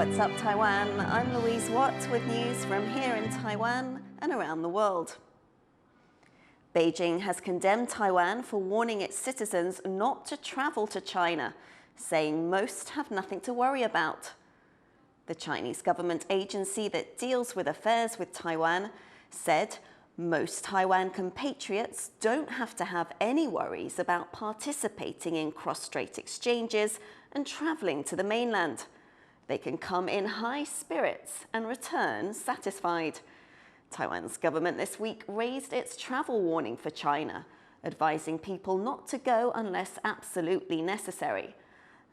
What's up, Taiwan? I'm Louise with news from here in Taiwan and around the world. Beijing has condemned Taiwan for warning its citizens not to travel to China, saying most have nothing to worry about. The Chinese government agency that deals with affairs with Taiwan said most Taiwan compatriots don't have to have any worries about participating in cross-strait exchanges and traveling to the mainland. They can come in high spirits and return satisfied. Taiwan's government this week raised its travel warning for China, advising people not to go unless absolutely necessary.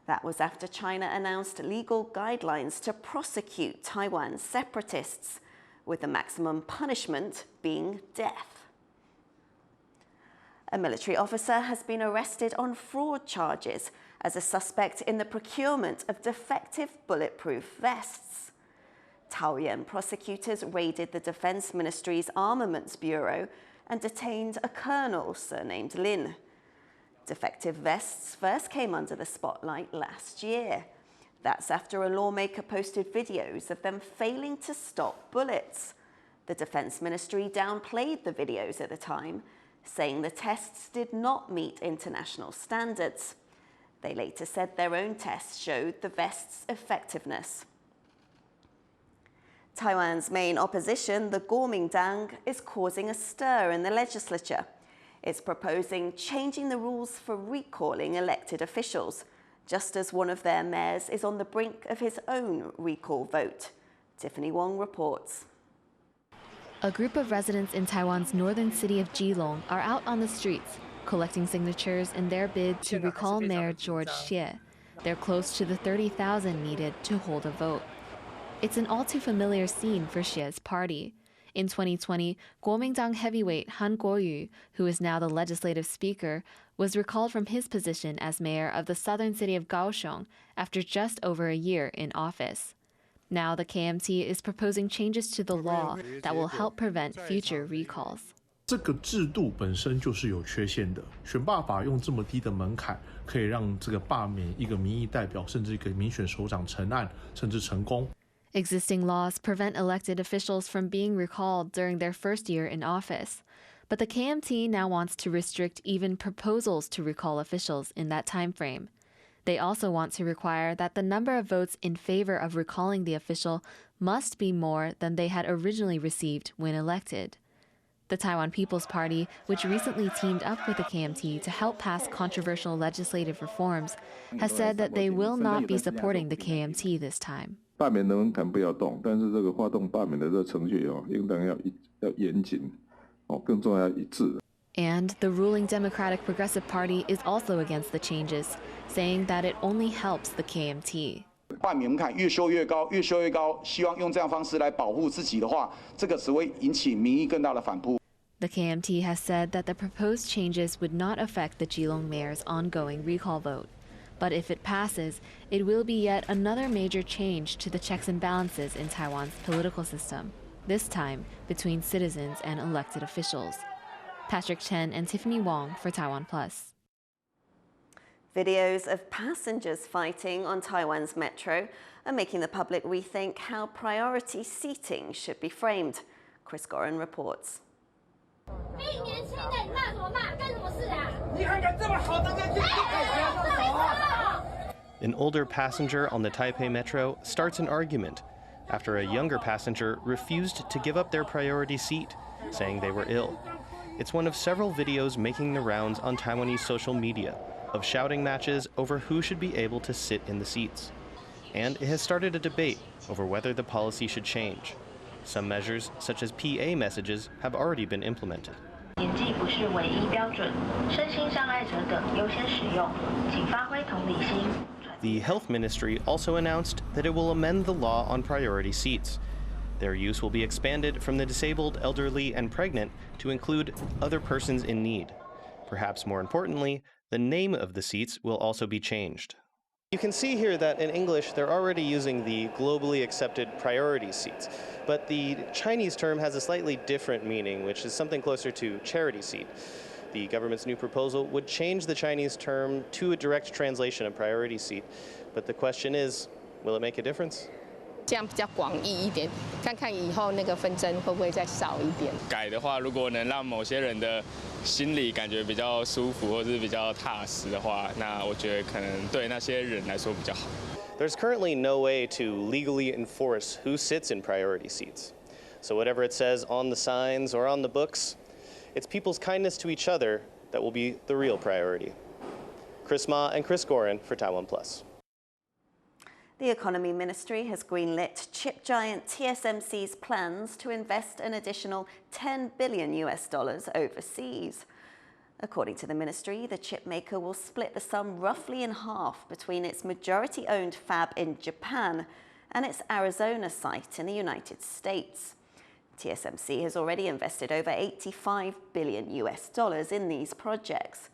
That was after China announced legal guidelines to prosecute Taiwan's separatists, with the maximum punishment being death. A military officer has been arrested on fraud charges as a suspect in the procurement of defective bulletproof vests. Taoyuan prosecutors raided the Defense Ministry's Armaments Bureau and detained a colonel surnamed Lin. Defective vests first came under the spotlight last year. That's after a lawmaker posted videos of them failing to stop bullets. The Defense Ministry downplayed the videos at the time, saying the tests did not meet international standards. They later said their own tests showed the vest's effectiveness. Taiwan's main opposition, the Kuomintang, is causing a stir in the legislature. It's proposing changing the rules for recalling elected officials, just as one of their mayors is on the brink of his own recall vote. Tiffany Wong reports. A group of residents in Taiwan's northern city of Keelung are out on the streets, collecting signatures in their bid to recall Mayor George Xie. They're close to the 30,000 needed to hold a vote. It's an all too familiar scene for Xie's party. In 2020, Kuomintang heavyweight Han Kuo-yu, who is now the legislative speaker, was recalled from his position as mayor of the southern city of Kaohsiung after just over a year in office. Now the KMT is proposing changes to the law that will help prevent future recalls. 这个制度本身就是有缺陷的，选罢法用这么低的门槛，可以让这个罢免一个民意代表，甚至一个民选首长成案，甚至成功。 Existing laws prevent elected officials from being recalled during their first year in office. But the KMT now wants to restrict even proposals to recall officials in that time frame. They also want to require that the number of votes in favor of recalling the official must be more than they had originally received when elected. The Taiwan People's Party, which recently teamed up with the KMT to help pass controversial legislative reforms, has said that they will not be supporting the KMT this time. 罢免的门槛不要动，但是这个发动罢免的这个程序应当要严谨，更重要要一致。 And the ruling Democratic Progressive Party is also against the changes, saying that it only helps the KMT. 罢免门槛越修越高，越修越高，希望用这样方式来保护自己的话，这个只会引起民意更大的反扑。 The KMT has said that the proposed changes would not affect the Keelung mayor's ongoing recall vote. But if it passes, it will be yet another major change to the checks and balances in Taiwan's political system, this time between citizens and elected officials. Patrick Chen and Tiffany Wong for TaiwanPlus. Videos of passengers fighting on Taiwan's metro are making the public rethink how priority seating should be framed. Chris Gorin reports. An older passenger on the Taipei Metro starts an argument after a younger passenger refused to give up their priority seat, saying they were ill. It's one of several videos making the rounds on Taiwanese social media of shouting matches over who should be able to sit in the seats. And it has started a debate over whether the policy should change. Some measures, such as PA messages, have already been implemented. The Health Ministry also announced that it will amend the law on priority seats. Their use will be expanded from the disabled, elderly, and pregnant to include other persons in need. Perhaps more importantly, the name of the seats will also be changed. You can see here that in English, they're already using the globally accepted priority seats. But the Chinese term has a slightly different meaning, which is something closer to charity seat. The government's new proposal would change the Chinese term to a direct translation of priority seat. But the question is, will it make a difference? 这样比较广义一点，看看以后那个纷争会不会再少一点。改的话，如果能让某些人的心里感觉比较舒服，或是比较踏实的话，那我觉得可能对那些人来说比较好。There's currently no way to legally enforce who sits in priority seats. So whatever it says on the signs or on the books, it's people's kindness to each other that will be the real priority. Chris Ma and Chris Gorin for TaiwanPlus. The Economy Ministry has greenlit chip giant TSMC's plans to invest an additional $10 billion overseas. According to the ministry, the chip maker will split the sum roughly in half between its majority-owned fab in Japan and its Arizona site in the United States. TSMC has already invested over $85 billion in these projects.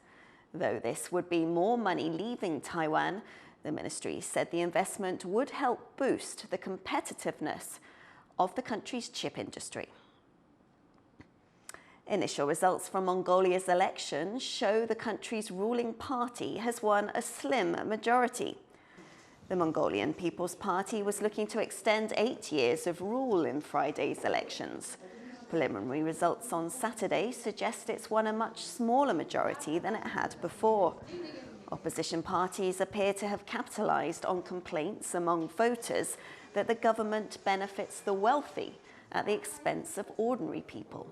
Though this would be more money leaving Taiwan, the ministry said the investment would help boost the competitiveness of the country's chip industry. Initial results from Mongolia's election show the country's ruling party has won a slim majority. The Mongolian People's Party was looking to extend 8 years of rule in Friday's elections. Preliminary results on Saturday suggest it's won a much smaller majority than it had before. Opposition parties appear to have capitalized on complaints among voters that the government benefits the wealthy at the expense of ordinary people.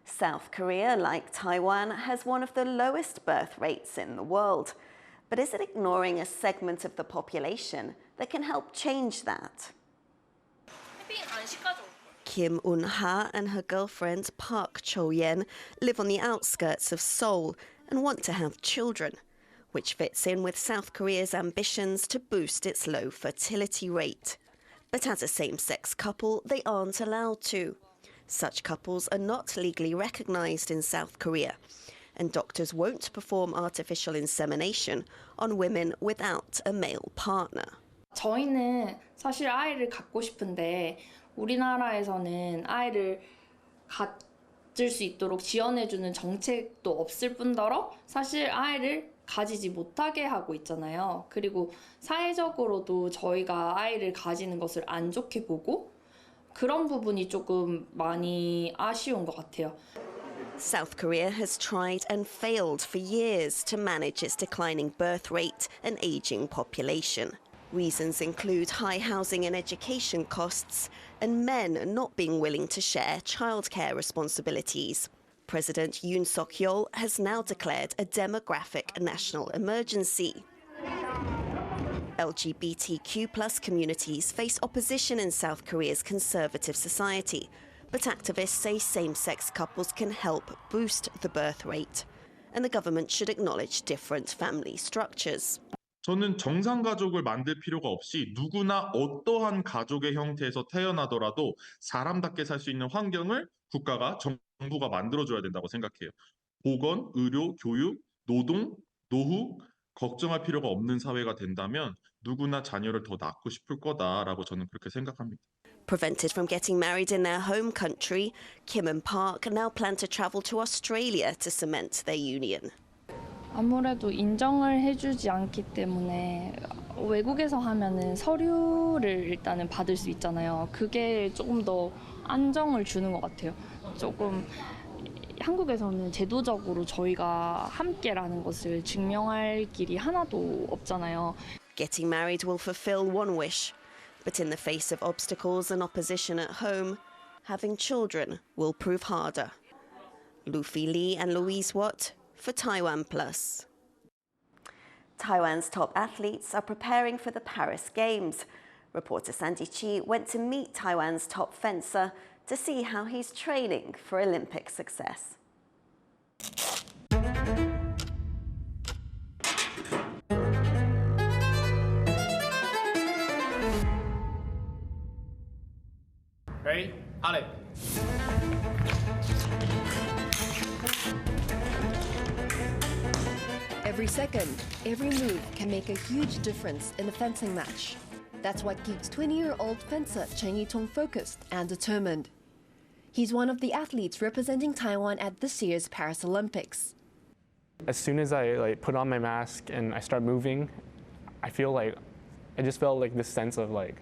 South Korea, like Taiwan, has one of the lowest birth rates in the world. But is it ignoring a segment of the population that can help change that? Kim Un-ha and her girlfriend Park Cho-yen live on the outskirts of Seoul and want to have children, which fits in with South Korea's ambitions to boost its low fertility rate. But as a same-sex couple, they aren't allowed to. Such couples are not legally recognized in South Korea, and doctors won't perform artificial insemination on women without a male partner. 저희는 사실 아이를 갖고 싶은데 우리나라에서는 아이를 가질 수 있도록 지원해주는 정책도 없을 뿐더러 사실 아이를 가지지 못하게 하고 있잖아요. 그리고 사회적으로도 저희가 아이를 가지는 것을 안 좋게 보고 그런 부분이 조금 많이 아쉬운 것 같아요. South Korea has tried and failed for years to manage its declining birth rate and aging population. Reasons include high housing and education costs and men not being willing to share childcare responsibilities. President Yoon Suk-yeol has now declared a demographic national emergency. LGBTQ+ communities face opposition in South Korea's conservative society, but activists say same-sex couples can help boost the birth rate, and the government should acknowledge different family structures. 저는 정상 가족을 만들 필요가 없이 누구나 어떠한 가족의 형태에서 태어나더라도 사람답게 살 수 있는 환경을 국가가, 정부가 만들어줘야 된다고 생각해요. 보건, 의료, 교육, 노동, 노후 걱정할 필요가 없는 사회가 된다면 누구나 자녀를 더 낳고 싶을 거다라고 저는 그렇게 생각합니다. Prevented from getting married in their home country, Kim and Park now plan to travel to Australia to cement their union. 아무래도 인정을 해주지 않기 때문에 외국에서 하면은 서류를 일단은 받을 수 있잖아요. 그게 조금 더 안정을 주는 것 같아요. 조금 한국에서는 제도적으로 저희가 함께라는 것을 증명할 길이 하나도 없잖아요. Getting married will fulfill one wish, but in the face of obstacles and opposition at home, having children will prove harder. Luffy Lee and Louise Watt for TaiwanPlus. Taiwan's top athletes are preparing for the Paris Games. Reporter Sandy Chi went to meet Taiwan's top fencer to see how he's training for Olympic success. Ready? Allez. Every second, every move can make a huge difference in a fencing match. That's what keeps 20-year-old fencer Chen Yitong focused and determined. He's one of the athletes representing Taiwan at this year's Paris Olympics. As soon as I put on my mask and I start moving, I feel like I just felt like this sense of like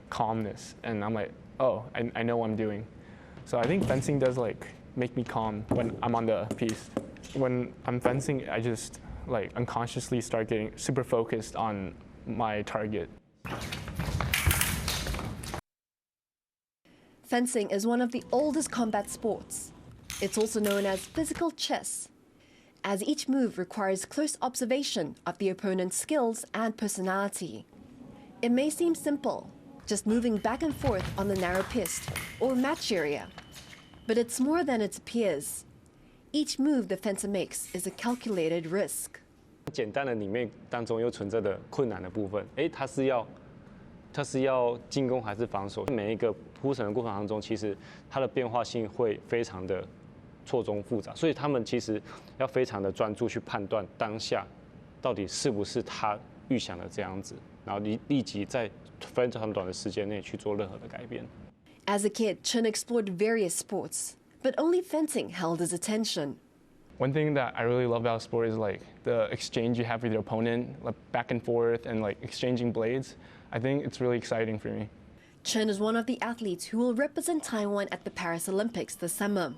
calmness, and I'm like, oh, I know what I'm doing. So I think fencing does like make me calm when I'm on the piste. When I'm fencing, I just like unconsciously start getting super focused on my target. Fencing is one of the oldest combat sports. It's also known as physical chess, as each move requires close observation of the opponent's skills and personality. It may seem simple, just moving back and forth on the narrow piste or match area, but it's more than it appears. Each move the fencer makes is a calculated risk. 简单的里面当中又存在的困难的部分，它是要进攻还是防守？每一个铺陈的过程当中，其实它的变化性会非常的错综复杂，所以他们其实要非常的专注去判断当下到底是不是他预想的这样子，然后立即在非常短的时间内去做任何的改变。As a kid, Chen explored various sports, but only fencing held his attention. One thing that I really love about sport is like the exchange you have with your opponent, like back and forth and like exchanging blades. I think it's really exciting for me. Chen is one of the athletes who will represent Taiwan at the Paris Olympics this summer.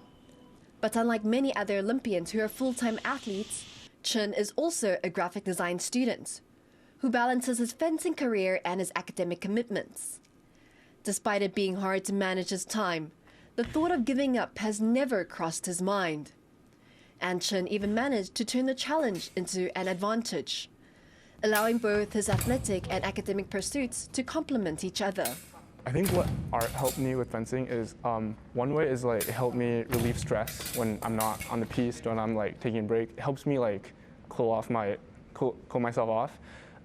But unlike many other Olympians who are full-time athletes, Chen is also a graphic design student who balances his fencing career and his academic commitments. Despite it being hard to manage his time, the thought of giving up has never crossed his mind. And Chen even managed to turn the challenge into an advantage, allowing both his athletic and academic pursuits to complement each other. I think what art helped me with fencing is one way is like it helped me relieve stress when I'm not on the piste, when I'm like taking a break. It helps me like cool myself off.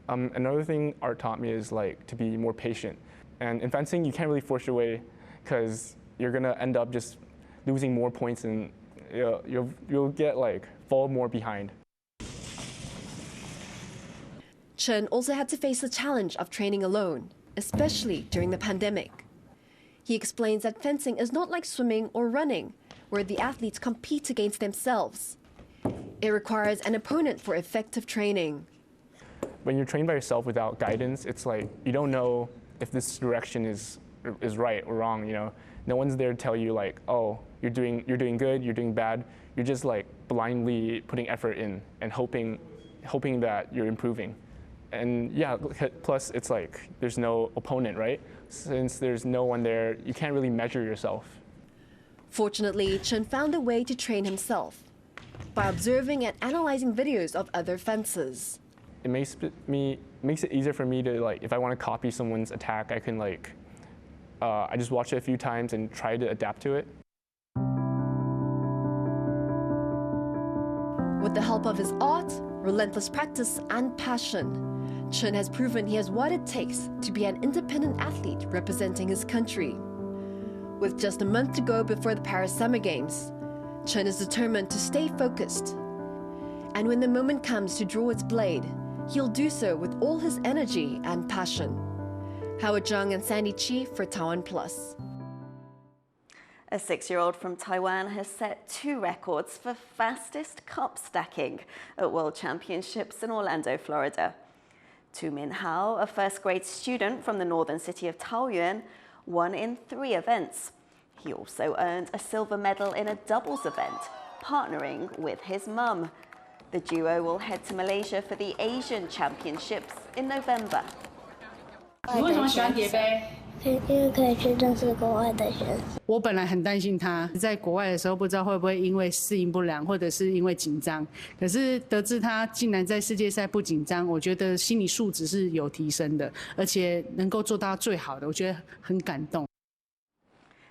Another thing art taught me is like to be more patient. And in fencing, you can't really force your way because you're gonna end up just losing more points and you'll get like fall more behind. Chen also had to face the challenge of training alone, especially during the pandemic. He explains that fencing is not like swimming or running, where the athletes compete against themselves. It requires an opponent for effective training. When you're trained by yourself without guidance, it's like you don't know if this direction is right or wrong. You know, no one's there to tell you like, oh, you're doing good, you're doing bad. You're just like blindly putting effort in and hoping that you're improving. And yeah, plus it's like there's no opponent, right? Since there's no one there, you can't really measure yourself. Fortunately, Chen found a way to train himself by observing and analyzing videos of other fencers. It makes it easier for me to like, if I want to copy someone's attack, I can like, I just watch it a few times and try to adapt to it. With the help of his art, relentless practice, and passion, Chen has proven he has what it takes to be an independent athlete representing his country. With just a month to go before the Paris Summer Games, Chen is determined to stay focused. And when the moment comes to draw its blade, he'll do so with all his energy and passion. Howard Zhang and Sandy Chi for TaiwanPlus. A 6-year-old from Taiwan has set 2 records for fastest cup stacking at World Championships in Orlando, Florida. Tu Min Hao, a first-grade student from the northern city of Taoyuan, won in 3 events. He also earned a silver medal in a doubles event, partnering with his mum. The duo will head to Malaysia for the Asian Championships in November. 你为什么喜欢叠杯？因为可以去认识国外的选手。我本来很担心他在国外的时候不知道会不会因为适应不良或者是因为紧张，可是得知他竟然在世界赛不紧张，我觉得心理素质是有提升的，而且能够做到最好的，我觉得很感动。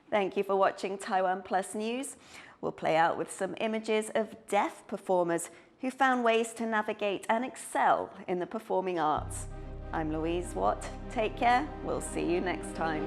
Thank you for watching TaiwanPlus News. We'll play out with some images of deaf performers who found ways to navigate and excel in the performing arts. I'm Louise Watt. Take care. We'll see you next time.